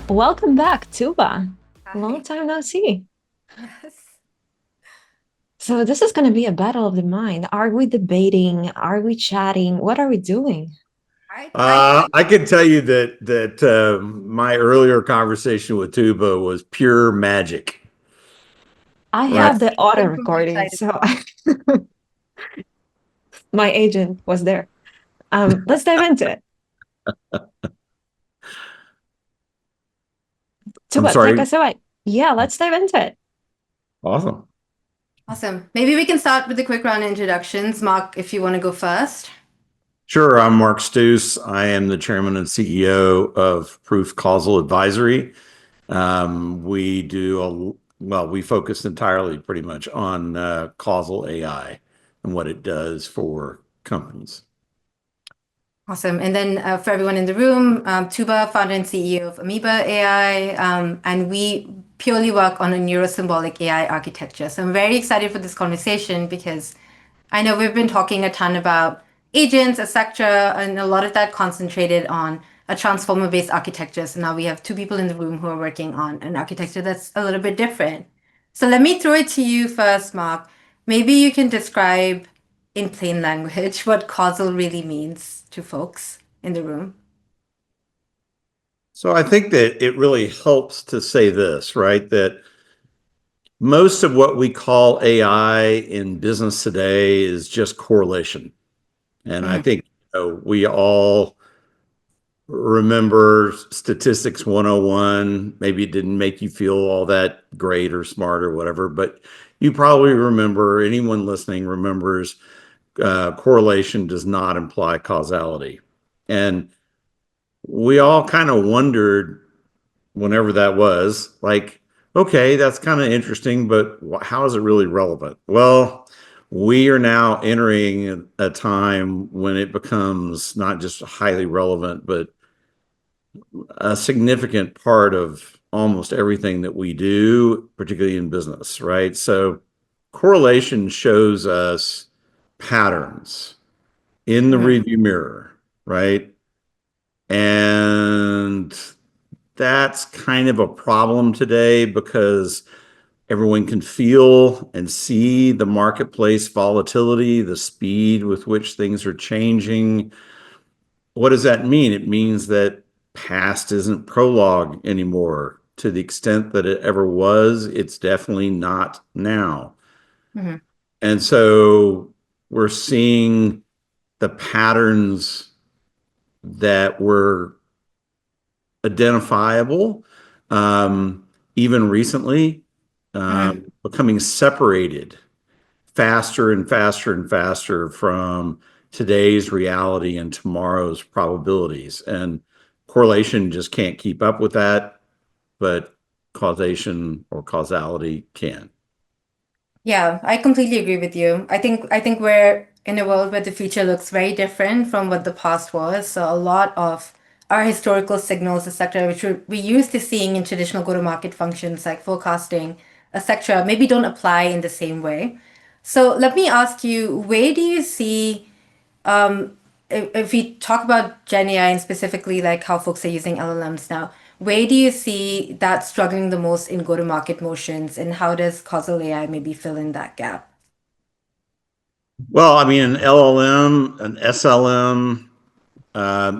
Welcome back, Tooba. Long Hi. time no see. Yes. So this is going to be a battle of the mind. Are we debating? Are we chatting? What are we doing? I I can tell you that my earlier conversation with Tuba was pure magic, I right? have the auto came from my recording, side as so well. my agent was there. Let's dive into it. I'm Tuba, take sorry. us away. Yeah, let's dive into it. Awesome. Awesome. Maybe we can start with a quick round of introductions. Mark, if you want to go first. Sure. I'm Mark Stouse. I am the chairman and CEO of Proof Causal Advisory. We do we focus entirely pretty much on causal AI and what it does for companies. Awesome. And then for everyone in the room, Tuba, founder and CEO of Amoeba AI, and we purely work on a neurosymbolic AI architecture. So I'm very excited for this conversation because I know we've been talking a ton about agents, etc., and a lot of that concentrated on a transformer-based architecture. So now we have two people in the room who are working on an architecture that's a little bit different. So let me throw it to you first, Mark. Maybe you can describe in plain language what causal really means to folks in the room. So I think that it really helps to say this, right? That most of what we call AI in business today is just correlation. And I Mhm. think we all remember statistics 101. Maybe it didn't make you feel all that great or smart or whatever, but you probably remember, anyone listening remembers, correlation does not imply causality. And we all kind of wondered whenever that was, like, okay, that's kind of interesting, but how is it really relevant? Well, we are now entering a time when it becomes not just highly relevant, but a significant part of almost everything that we do, particularly in business, right? So correlation shows us patterns in the Mhm. review mirror, right? And that's kind of a problem today because everyone can feel and see the marketplace volatility, the speed with which things are changing. What does that mean? It means that past isn't prologue anymore. To the extent that it ever was, it's definitely not now. Mhm. And so we're seeing the patterns that were identifiable, um, even recently, Mhm. becoming separated faster and faster and faster from today's reality and tomorrow's probabilities. And correlation just can't keep up with that, but causation or causality can. Yeah, I completely agree with you. I think we're in a world where the future looks very different from what the past was. So a lot of our historical signals, etc., which we used to seeing in traditional go-to-market functions like forecasting, etc., maybe don't apply in the same way. So let me ask you, where do you see if we talk about Gen AI and specifically like how folks are using LLMs now, where do you see that struggling the most in go-to-market motions, and how does Causal AI maybe fill in that gap? Well, I mean, an LLM, an SLM,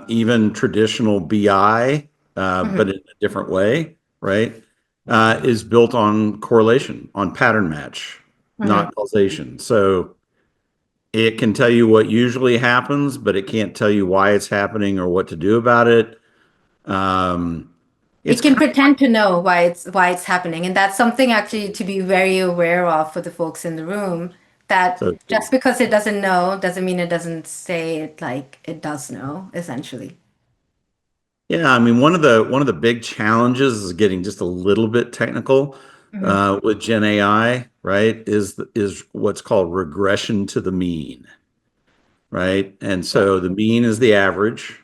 even traditional BI, but Hmm. in a different way, right? Is built on correlation, on pattern match, Hmm. not causation. So it can tell you what usually happens, but it can't tell you why it's happening or what to do about it. Um, It it's can kind pretend to know why it's happening, and that's something actually to be very aware of for the folks in the room. That of so just because it doesn't know doesn't mean it doesn't say it like it does know, essentially. yeah. I mean, one of the big challenges is getting just a little bit technical Hmm. with Gen AI, right? Is what's called regression to the mean, right? And Yeah. so the mean is the average.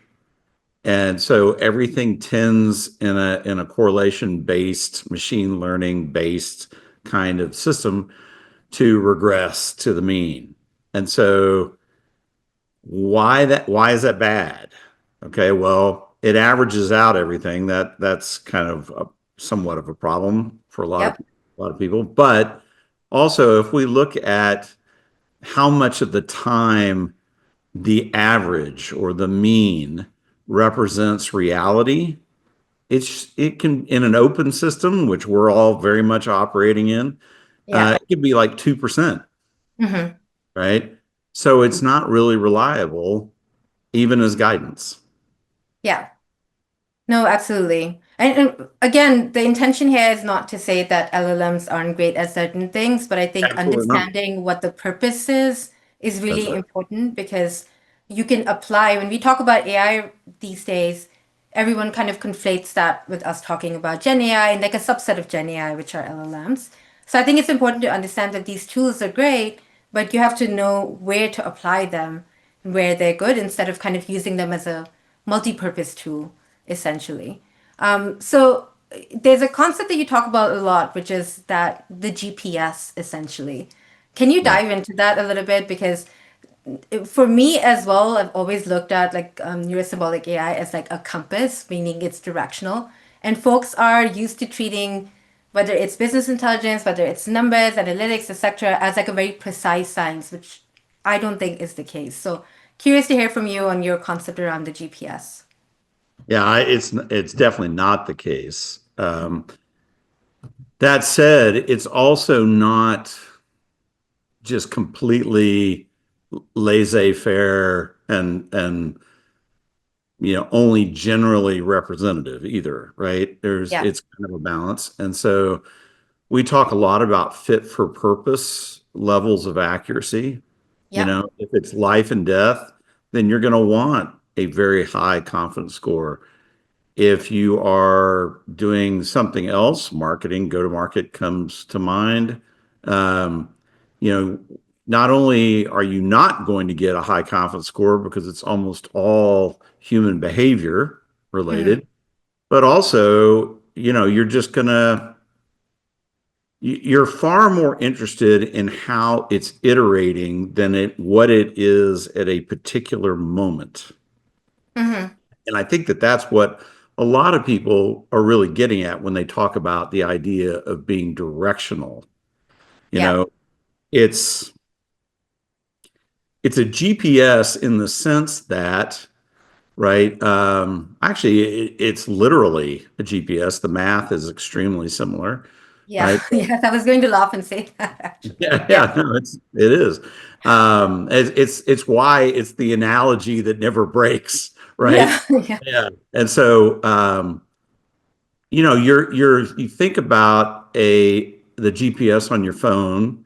And so everything tends in a correlation based, machine learning based kind of system to regress to the mean. And so why is that bad? Okay, well, it averages out everything. That's kind of somewhat of a problem for Yep. a lot of people. But also, if we look at how much of the time the average or the mean represents reality, it can, in an open system, which we're all very much operating in, Yeah. it could be like 2%, Hmm. right? So it's not really reliable, even as guidance. Yeah. No, absolutely. And again, the intention here is not to say that LLMs aren't great at certain things, but I think Absolutely not. understanding what the purpose is That's really right. important because you can apply, when we talk about AI these days, everyone kind of conflates that with us talking about Gen AI and like a subset of Gen AI, which are LLMs. So I think it's important to understand that these tools are great, but you have to know where to apply them and where they're good instead of kind of using them as a multi-purpose tool essentially. So there's a concept that you talk about a lot, which is that the GPS essentially. Can you Yeah. dive into that a little bit? Because for me as well, I've always looked at like neurosymbolic AI as like a compass, meaning it's directional. And folks are used to treating whether it's business intelligence, whether it's numbers, analytics, etc., as like a very precise science, which I don't think is the case. So curious to hear from you on your concept around the GPS. Yeah, it's definitely not the case. That said, it's also not just completely laissez-faire and only generally representative either, right? Yeah. It's kind of a balance. And so we talk a lot about fit for purpose levels of accuracy. Yep. If it's life and death, then you're going to want a very high confidence score. If you are doing something else, marketing, go to market comes to mind. Um, you know, Not only are you not going to get a high confidence score because it's almost all human behavior Hmm. related, but also, you're far more interested in how it's iterating than what it is at a particular moment. Hmm. And I think that that's what a lot of people are really getting at when they talk about the idea of being directional. You Yeah. know, it's it's a GPS in the sense that, right? Actually, it's literally a GPS. The math is extremely similar, Yeah. right? Yes, I was going to laugh and say that actually. Yeah, Yeah. yeah, no, it is. It's why it's the analogy that never breaks, right? Yeah. Yeah. Yeah. And so, you think about the GPS on your phone.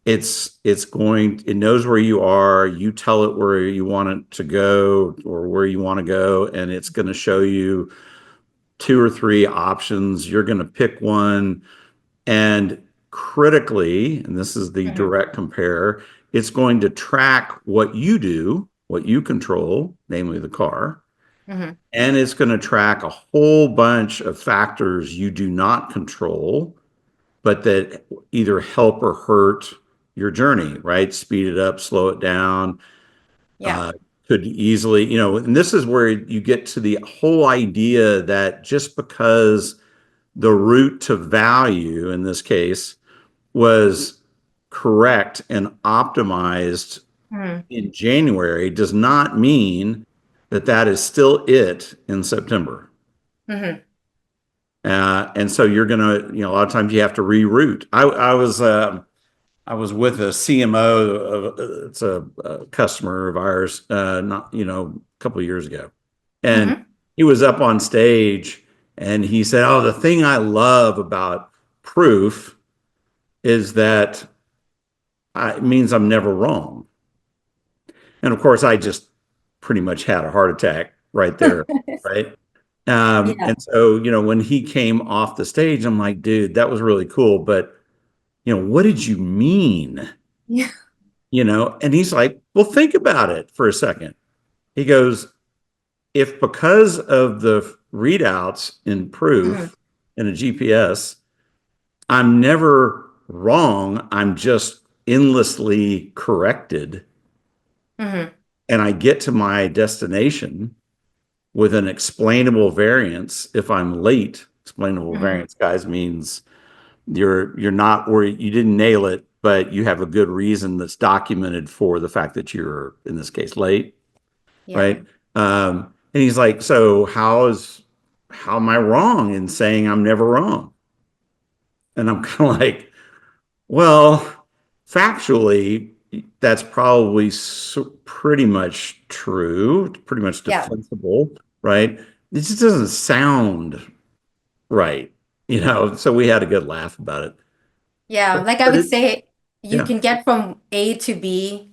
It knows where you are. You tell it where you want it to go or where you want to go, and it's going to show you two or three options. You're going to pick one, and critically, and this is the Hmm. direct compare, it's going to track what you do, what you control, namely the car, Hmm. and it's going to track a whole bunch of factors you do not control, but that either help or hurt your journey, right? Speed it up, slow it down. Yeah. Uh, could easily, and this is where you get to the whole idea that just because the route to value in this case was correct and optimized Hmm. in January does not mean that that is still it in September. Hmm. And so you're gonna, a lot of times you have to reroute. I was with a CMO of it's a customer of ours, not a couple of years ago, and Hmm. he was up on stage and he said, "Oh, the thing I love about proof is that it means I'm never wrong." And of course, I just pretty much had a heart attack right there, right? Yeah. And so, when he came off the stage, I'm like, dude, that was really cool. But, what did you mean? Yeah. And he's like, well, think about it for a second. He goes, if because of the readouts in Hmm. proof in a GPS, I'm never wrong, I'm just endlessly corrected, Hmm. and I get to my destination, with an explainable variance. If I'm late, explainable Hmm. variance, guys, means you're not, or you didn't nail it, but you have a good reason that's documented for the fact that you're, in this case, late, Yeah. right? And he's like, so how am I wrong in saying I'm never wrong? And I'm kind of like, well, factually, that's probably pretty much true, pretty much Yeah. defensible, right? It just doesn't sound right, So we had a good laugh about it. Yeah, like I But would it, say you yeah, can get from A to B,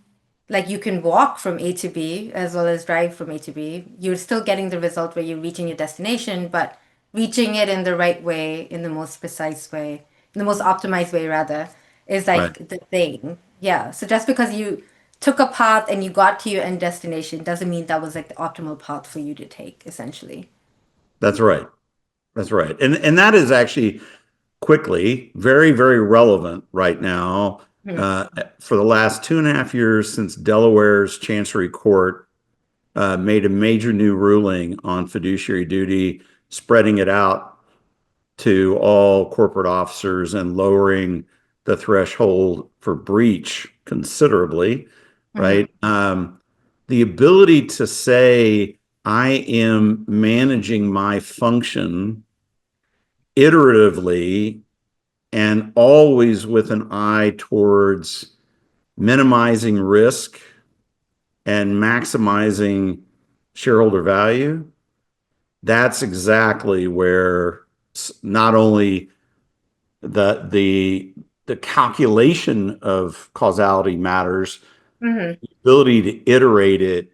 like you can walk from A to B as well as drive from A to B. You're still getting the result where you're reaching your destination, but reaching it in the right way, in the most precise way, in the most optimized way rather, is right. like the thing. Yeah. So just because you took a path and you got to your end destination doesn't mean that was like the optimal path for you to take, essentially. That's right. That's right. And that is actually quickly very, very relevant right now. Mhm. For the last 2.5 years since Delaware's Chancery Court made a major new ruling on fiduciary duty, spreading it out to all corporate officers and lowering the threshold for breach considerably, Mhm. right? The ability to say, I am managing my function iteratively and always with an eye towards minimizing risk and maximizing shareholder value. That's exactly where not only the calculation of causality matters, Mhm. the ability to iterate it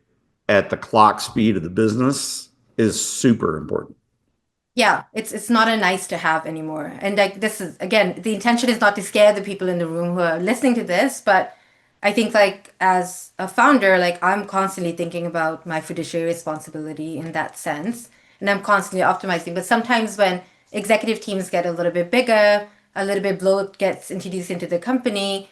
at the clock speed of the business is super important. Yeah, it's not a nice to have anymore. And like this is again, the intention is not to scare the people in the room who are listening to this, but I think like as a founder, like I'm constantly thinking about my fiduciary responsibility in that sense, and I'm constantly optimizing. But sometimes when executive teams get a little bit bigger, a little bit bloat gets introduced into the company,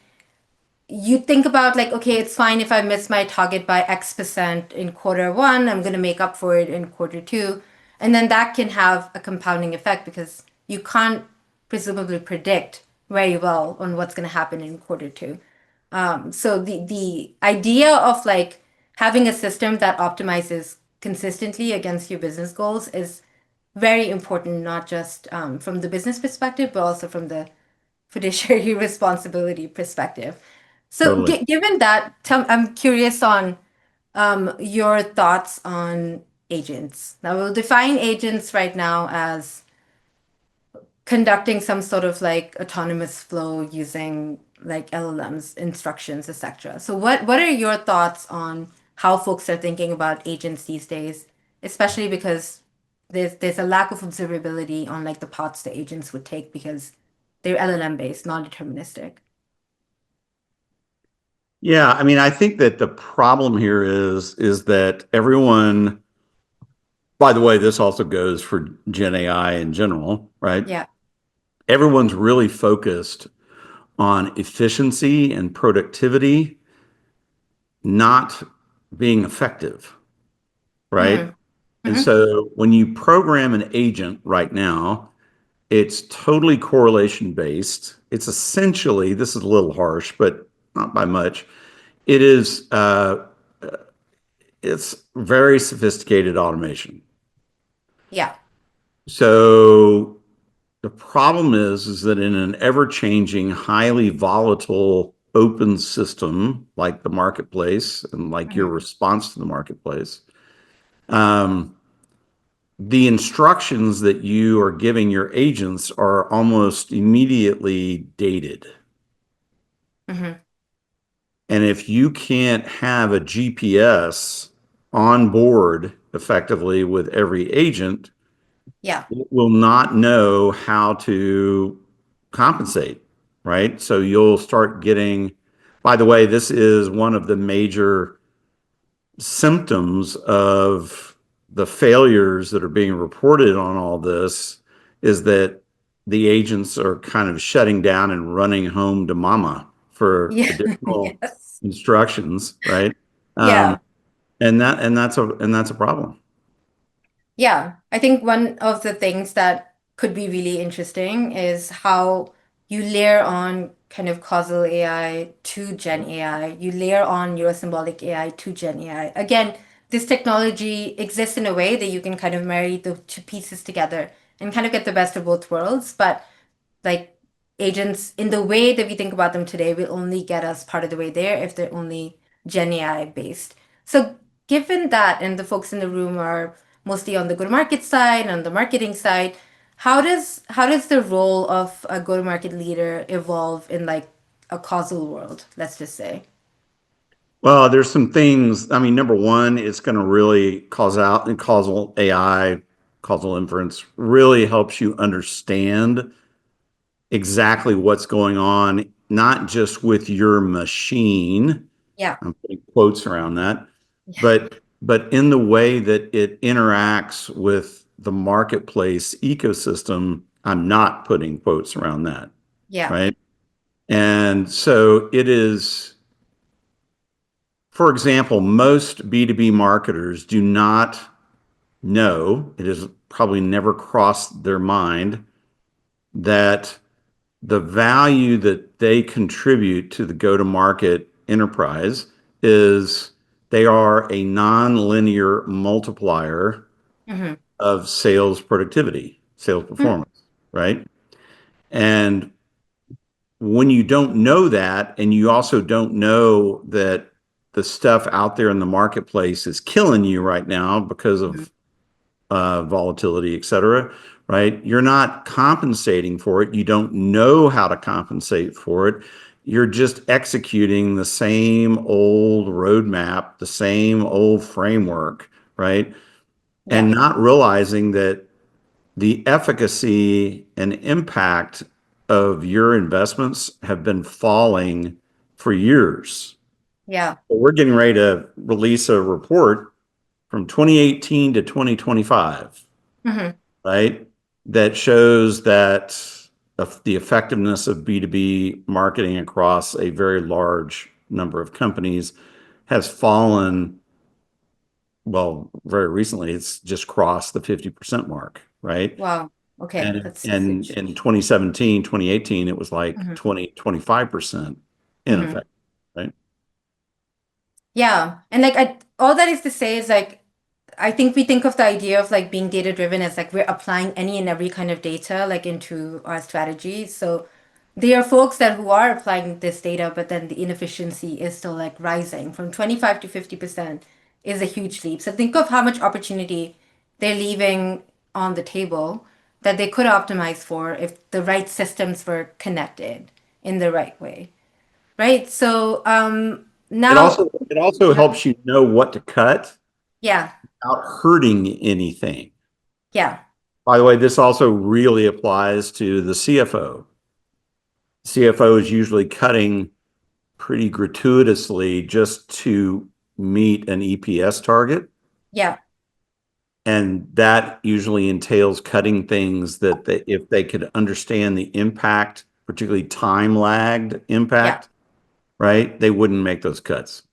you think about like, okay, it's fine if I miss my target by X% in quarter one, I'm going to make up for it in quarter two. And then that can have a compounding effect because you can't presumably predict very well on what's going to happen in quarter two. So the idea of like having a system that optimizes consistently against your business goals is very important, not just from the business perspective, but also from the fiduciary responsibility perspective. So, Totally. given that, I'm curious on your thoughts on agents. Now, we'll define agents right now as conducting some sort of like autonomous flow using like LLMs, instructions, etc. So, what are your thoughts on how folks are thinking about agents these days, especially because there's a lack of observability on like the paths the agents would take because they're LLM based, non-deterministic. Yeah, I mean, I think that the problem here is that everyone, by the way, this also goes for Gen AI in general, right? Yeah. Everyone's really focused on efficiency and productivity, not being effective, right? Mm-hmm. And Mm-hmm. so when you program an agent right now, it's totally correlation based. It's essentially, this is a little harsh, but not by much. It is, it's very sophisticated automation. Yeah. So the problem is that in an ever-changing, highly volatile open system like the marketplace and like your Mm-hmm. response to the marketplace, um, the instructions that you are giving your agents are almost immediately dated. Mm-hmm. And if you can't have a GPS on board effectively with every agent, Yeah. it will not know how to compensate, right? So you'll start getting, by the way, this is one of the major symptoms of the failures that are being reported on all this is that the agents are kind of shutting down and running home to mama for Yeah. additional Yes. instructions, right? Um, Yeah. and that's a problem. Yeah, I think one of the things that could be really interesting is how you layer on kind of causal AI to Gen AI. You layer on neurosymbolic AI to Gen AI. Again, this technology exists in a way that you can kind of marry the two pieces together and kind of get the best of both worlds. But like agents, in the way that we think about them today, will only get us part of the way there if they're only Gen AI based. So given that, and the folks in the room are mostly on the go-to-market side, on the marketing side, how does the role of a go-to-market leader evolve in like a causal world, let's just say? Well, there's some things. I mean, number one, it's going to really cause out and causal AI, causal inference really helps you understand exactly what's going on, not just with your machine. Yeah. I'm putting quotes around that, Yeah. but in the way that it interacts with the marketplace ecosystem. I'm not putting quotes around that, Yeah. right? And so it is, for example, most B2B marketers do not know, it has probably never crossed their mind that the value that they contribute to the go-to-market enterprise is they are a non-linear multiplier Hmm. of sales productivity, sales performance, right? And when you don't know that, and you also don't know that the stuff out there in the marketplace is killing you right now because Hmm. of volatility, et cetera, right? You're not compensating for it. You don't know how to compensate for it. You're just executing the same old roadmap, the same old framework, right? And Yeah. not realizing that the efficacy and impact of your investments have been falling for years. Yeah. We're getting ready to release a report from 2018 to 2025, Hmm. right? That shows that the effectiveness of B2B marketing across a very large number of companies has fallen. Well, very recently, it's just crossed the 50% mark, right? Wow. Okay. And That's and huge. in 2017, 2018, it was like Hmm. 25% Hmm. ineffective, right? Yeah. And like all that is to say is like I think we think of the idea of like being data driven as like we're applying any and every kind of data like into our strategy. So there are folks that who are applying this data, but then the inefficiency is still like rising from 25 to 50% is a huge leap. So think of how much opportunity they're leaving on the table that they could optimize for if the right systems were connected in the right way. Right. So It now, also it also yeah, helps you know what to cut yeah, without hurting anything. yeah, By the way, this also really applies to the CFO. CFO is usually cutting pretty gratuitously just to meet an EPS target. yeah, And that usually entails cutting things that if they could understand the impact, particularly time lagged yeah. impact, right, they wouldn't make those cuts.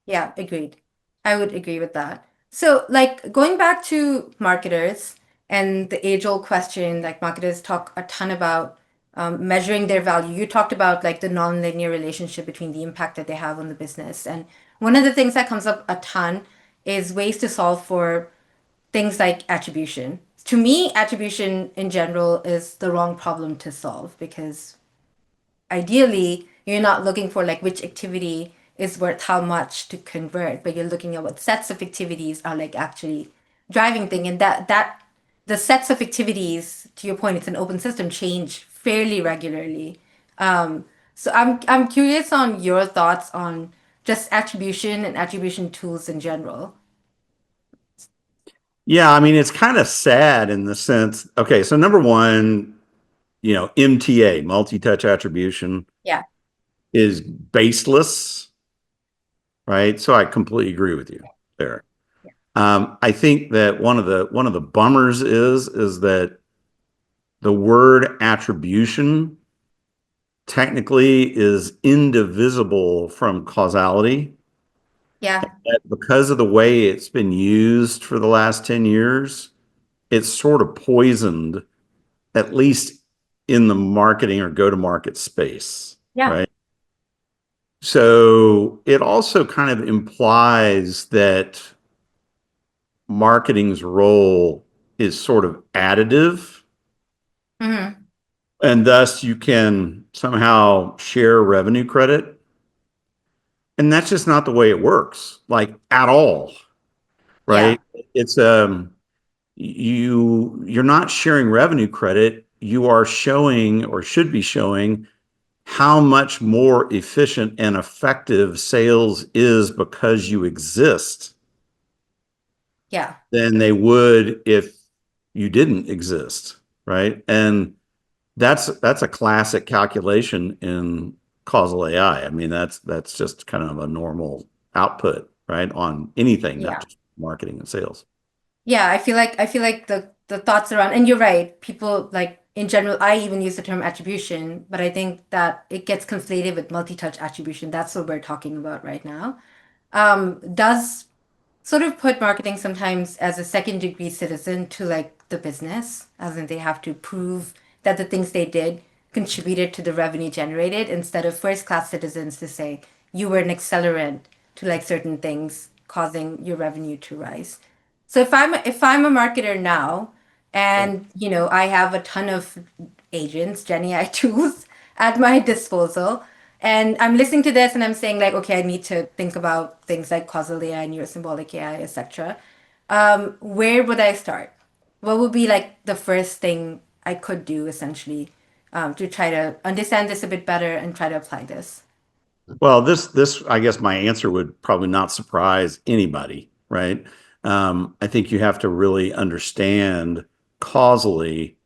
Yeah, agreed. I would agree with that. So, like going back to marketers and the age-old question, like marketers talk a ton about measuring their value. You talked about like the non-linear relationship between the impact that they have on the business. And one of the things that comes up a ton is ways to solve for things like attribution. To me, attribution in general is the wrong problem to solve because ideally you're not looking for like which activity is worth how much to convert, but you're looking at what sets of activities are like actually driving thing, and that the sets of activities, to your point, it's an open system, change fairly regularly. So I'm curious on your thoughts on just attribution and attribution tools in general. Yeah, I mean, it's kind of sad in the sense, okay, so number one, MTA, multi-touch attribution, Yeah. is baseless, right? So I completely agree with you there. Yeah. I think that one of the bummers is that the word attribution technically is indivisible from causality. Yeah. Because of the way it's been used for the last 10 years, it's sort of poisoned, at least in the marketing or go-to-market space, Yeah. right? So it also kind of implies that marketing's role is sort of additive, Hmm. and thus you can somehow share revenue credit. And that's just not the way it works, like at all, Yeah. right? It's you're not sharing revenue credit. You are showing, or should be showing, how much more efficient and effective sales is because you exist Yeah. than they would if you didn't exist, right? And that's a classic calculation in causal AI. I mean, that's just kind of a normal output, right, on anything, not Yeah. just marketing and sales. Yeah, I feel like the thoughts around, and you're right, people like in general, I even use the term attribution, but I think that it gets conflated with multi-touch attribution. That's what we're talking about right now. Does sort of put marketing sometimes as a second degree citizen to like the business, as in they have to prove that the things they did contributed to the revenue generated instead of first class citizens to say you were an accelerant to like certain things causing your revenue to rise. So if I'm a marketer now Yeah. and I have a ton of agents, GenAI tools at my disposal, and I'm listening to this and I'm saying like, okay, I need to think about things like causal AI, neurosymbolic AI, etc. Where would I start? What would be like the first thing I could do essentially to try to understand this a bit better and try to apply this? Well, this I guess my answer would probably not surprise anybody, right? I think you have to really understand causally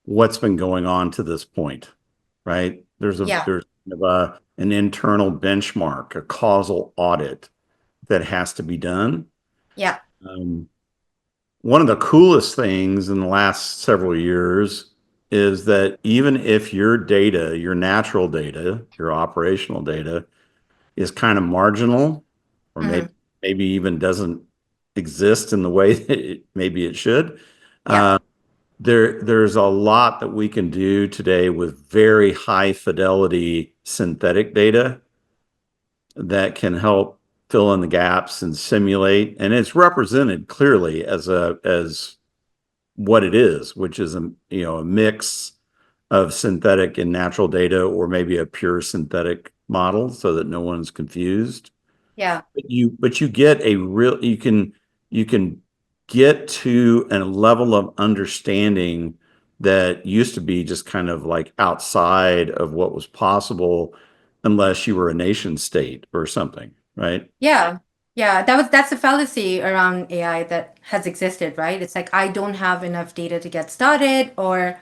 what's been going on to this point, right? Yeah, There's kind of an internal benchmark, a causal audit that has to be done. yeah, Um, One of the coolest things in the last several years is that even if your data, your natural data, your operational data is kind of marginal, or hmm, maybe even doesn't exist in the way that maybe it should, yeah, uh, there's a lot that we can do today with very high fidelity synthetic data that can help fill in the gaps and simulate. And it's represented clearly as what it is, which is a mix of synthetic and natural data, or maybe a pure synthetic model, so that no one's confused. yeah, But you get a real you can get to a level of understanding that used to be just kind of like outside of what was possible unless you were a nation state or something, right? yeah, yeah. That's a fallacy around AI that has existed, right? It's like I don't have enough data to get started, or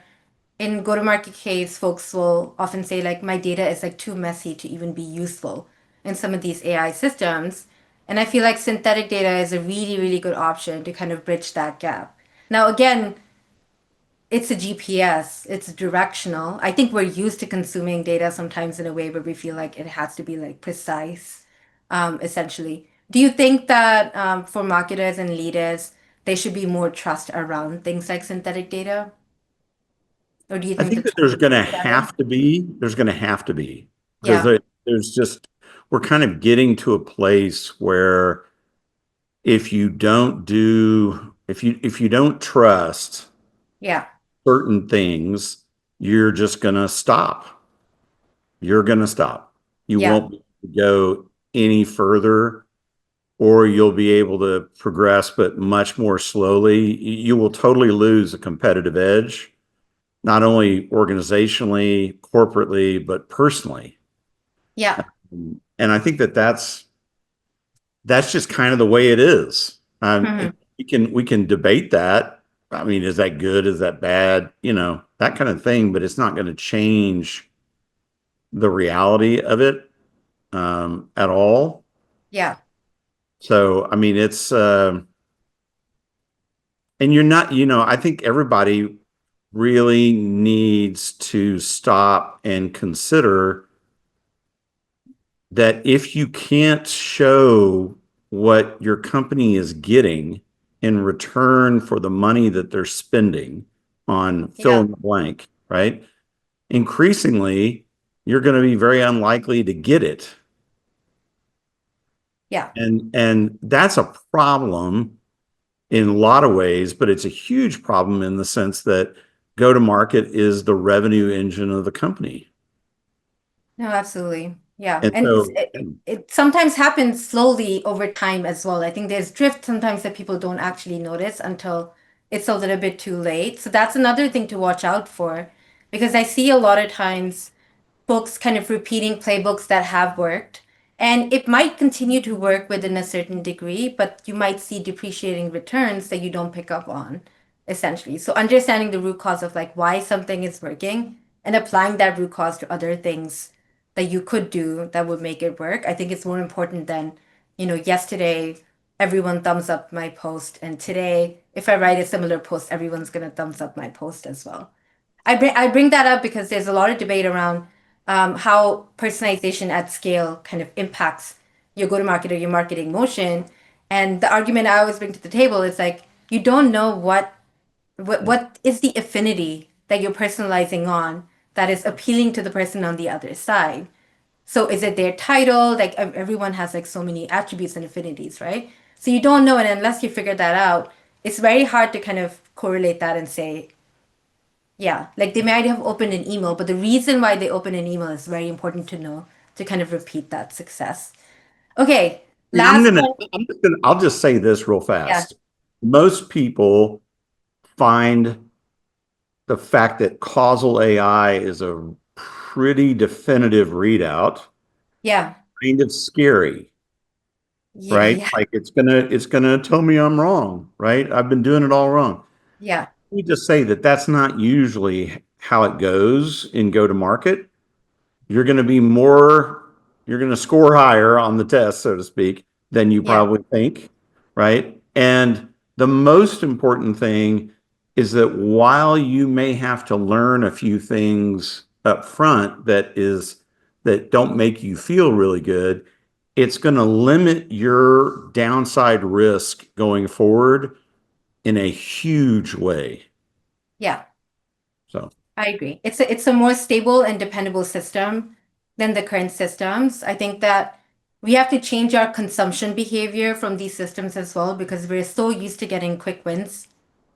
in go-to-market case, folks will often say like my data is like too messy to even be useful in some of these AI systems. And I feel like synthetic data is a really, really good option to kind of bridge that gap. Now, again, it's a GPS, it's directional. I think we're used to consuming data sometimes in a way where we feel like it has to be like precise, essentially. Do you think that for marketers and leaders, there should be more trust around things like synthetic data? Or do you I think the think that trust is better? there's going to have to be, because Yeah, there's just, we're kind of getting to a place where if you don't trust yeah, certain things, you're just going to stop. You're going to stop. You yeah, won't be able to go any further, or you'll be able to progress, but much more slowly. You will totally lose a competitive edge, not only organizationally, corporately, but personally. yeah. And I think that that's just kind of the way it is. Hmm. We can debate that. I mean, is that good? Is that bad? That kind of thing. But it's not going to change the reality of it at all. Yeah. So, I mean, and you're not. I think everybody really needs to stop and consider that if you can't show what your company is getting, in return for the money that they're spending on fill Yeah. in the blank, right? Increasingly, you're going to be very unlikely to get it. Yeah. And that's a problem in a lot of ways, but it's a huge problem in the sense that go to market is the revenue engine of the company. No, absolutely. Yeah. And And so, it sometimes happens slowly over time as well. I think there's drift sometimes that people don't actually notice until it's a little bit too late. So that's another thing to watch out for because I see a lot of times books kind of repeating playbooks that have worked. And it might continue to work within a certain degree, but you might see depreciating returns that you don't pick up on, essentially. So understanding the root cause of like why something is working and applying that root cause to other things that you could do that would make it work, I think it's more important than, yesterday everyone thumbs up my post, and today if I write a similar post, everyone's gonna thumbs up my post as well. I bring that up because there's a lot of debate around how personalization at scale kind of impacts your go-to-market or your marketing motion. And the argument I always bring to the table is like you don't know what is the affinity that you're personalizing on that is appealing to the person on the other side. So is it their title? Like everyone has like so many attributes and affinities, right? So you don't know, and unless you figure that out, it's very hard to kind of correlate that and say, yeah, like they might have opened an email, but the reason why they opened an email is very important to know to kind of repeat that success. Okay, yeah, I'm last gonna, one. I'll just say this real Yeah, fast. Most people find the fact that causal AI is a pretty definitive readout yeah, kind of scary, yeah, right? yeah, Like it's gonna tell me I'm wrong, right? I've been doing it all wrong. yeah, Let me just say that that's not usually how it goes in go to market. You're going to be more, you're going to score higher on the test, so to speak, than you yeah, probably think, right? And the most important thing is that while you may have to learn a few things up front that don't make you feel really good, it's going to limit your downside risk going forward in a huge way. yeah. So I agree. It's a more stable and dependable system than the current systems. I think that we have to change our consumption behavior from these systems as well because we're so used to getting quick wins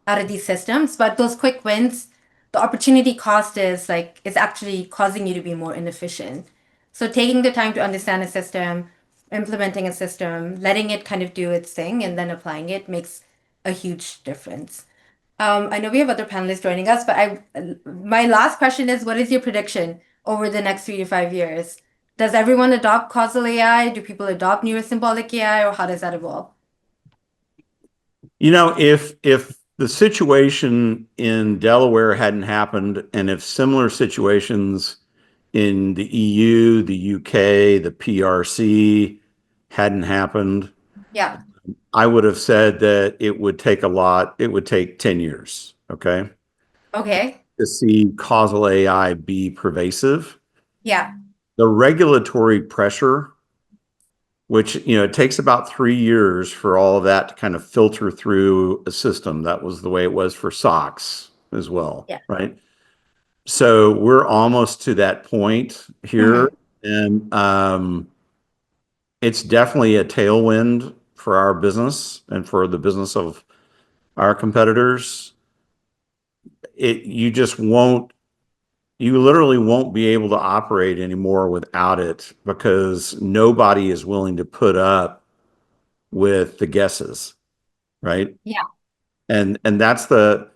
out of these systems. But those quick wins, the opportunity cost is actually causing you to be more inefficient. So taking the time to understand a system, implementing a system, letting it kind of do its thing, and then applying it makes a huge difference. I know we have other panelists joining us, but my last question is, what is your prediction over the next 3 to 5 years? Does everyone adopt causal AI? Do people adopt neurosymbolic AI, or how does that evolve? if the situation in Delaware hadn't happened, and if similar situations in the EU, the UK, the PRC hadn't happened, Yeah. I would have said that it would take 10 years, okay, Okay. to see causal AI be pervasive. Yeah. The regulatory pressure, which, it takes about 3 years for all of that to kind of filter through a system. That was the way it was for SOX as well, Yeah. right? So we're almost to that point here, Hmm. and it's definitely a tailwind for our business and for the business of our competitors. You literally won't be able to operate anymore without it because nobody is willing to put up with the guesses, right? Yeah. And that's the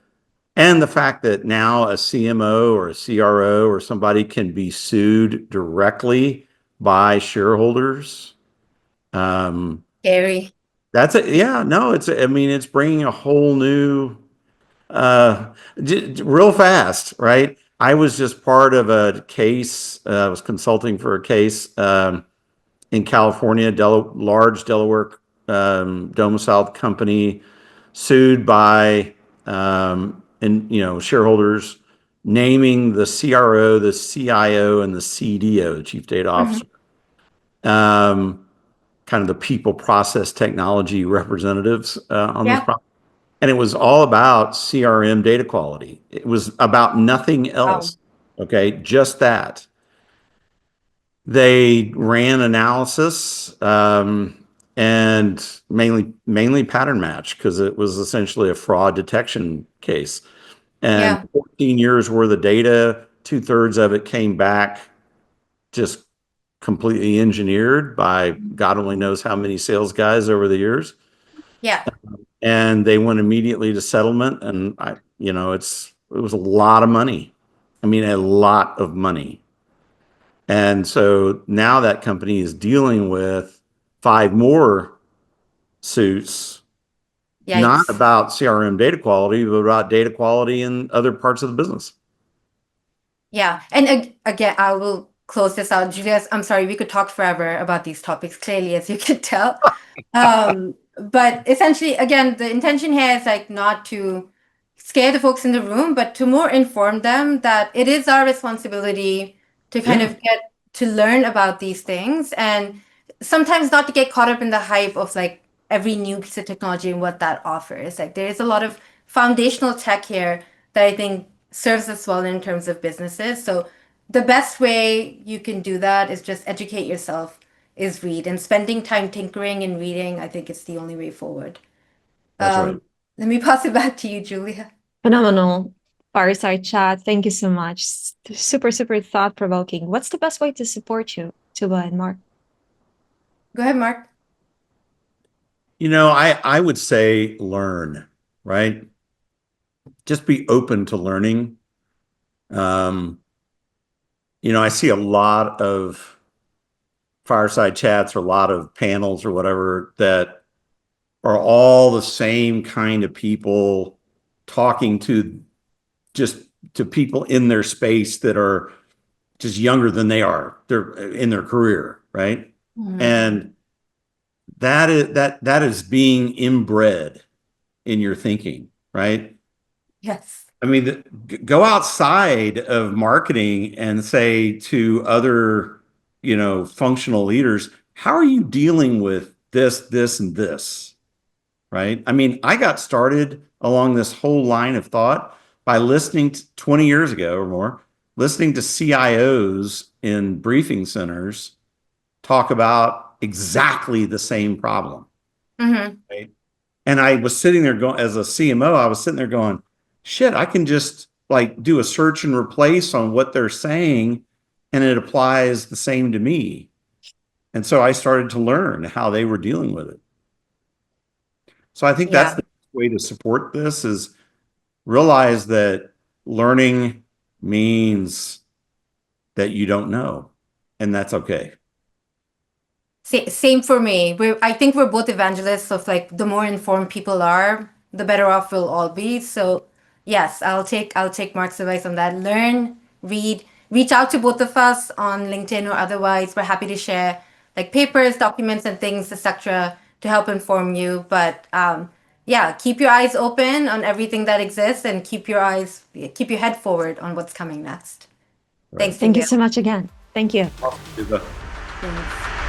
fact that now a CMO or a CRO or somebody can be sued directly by shareholders. Um, Scary. that's it. Yeah, no, I mean, it's bringing a whole new, uh, real fast, right? I was just part of a case. I was consulting for a case, in California, large Delaware, domiciled company sued by, and shareholders naming the CRO, the CIO, and the CDO, the chief data Hmm. officer, kind of the people process technology representatives on this Yeah. problem. and it was all about CRM data quality. It was about nothing Wow. else. Okay, just that. They ran analysis and mainly pattern match because it was essentially a fraud detection case. And Yeah. 14 years worth of data, 2/3 of it came back just completely engineered by God only knows how many sales guys over the years. Yeah. And they went immediately to settlement. And it was a lot of money. I mean, a lot of money. And so now that company is dealing with 5 more suits, not Yikes. about CRM data quality, but about data quality in other parts of the business. Yeah. And again, I will close this out. Julius, I'm sorry, we could talk forever about these topics, clearly, as you can tell. But essentially, again, the intention here is like not to scare the folks in the room, but to more inform them that it is our responsibility to kind Yeah, of get to learn about these things, and sometimes not to get caught up in the hype of like every new piece of technology and what that offers. Like there is a lot of foundational tech here that I think serves us well in terms of businesses. So the best way you can do that is just educate yourself, is read, and spending time tinkering and reading, I think it's the only way forward. that's right. Let me pass it back to you, Julia. Phenomenal fireside chat. Thank you so much. Super, super thought provoking. What's the best way to support you, Tuba and Mark? Go ahead, Mark. I would say learn, right? Just be open to learning. Um, I see a lot of fireside chats or a lot of panels or whatever that are all the same kind of people talking just to people in their space that are just younger than they are. They're in their career, right? Mhm. And that is being inbred in your thinking, right? Yes. I mean, go outside of marketing and say to other, functional leaders, how are you dealing with this, and this? Right? I mean, I got started along this whole line of thought by listening to 20 years ago or more, listening to CIOs in briefing centers talk about exactly the same problem. Hmm. Right? And I was sitting there going, as a CMO, I was sitting there going, shit, I can just like do a search and replace on what they're saying, and it applies the same to me. And so I started to learn how they were dealing with it. So I think that's Yeah. the way to support this is realize that learning means that you don't know, and that's okay. Same for me. I think we're both evangelists of like the more informed people are, the better off we'll all be. So yes, I'll take Mark's advice on that. Learn, read, reach out to both of us on LinkedIn or otherwise. We're happy to share like papers, documents, and things, etc., to help inform you. But yeah, keep your eyes open on everything that exists, and keep your head forward on what's coming next. Right. Thanks, Thank you Julia. so much again. Thank you. Awesome. Thanks.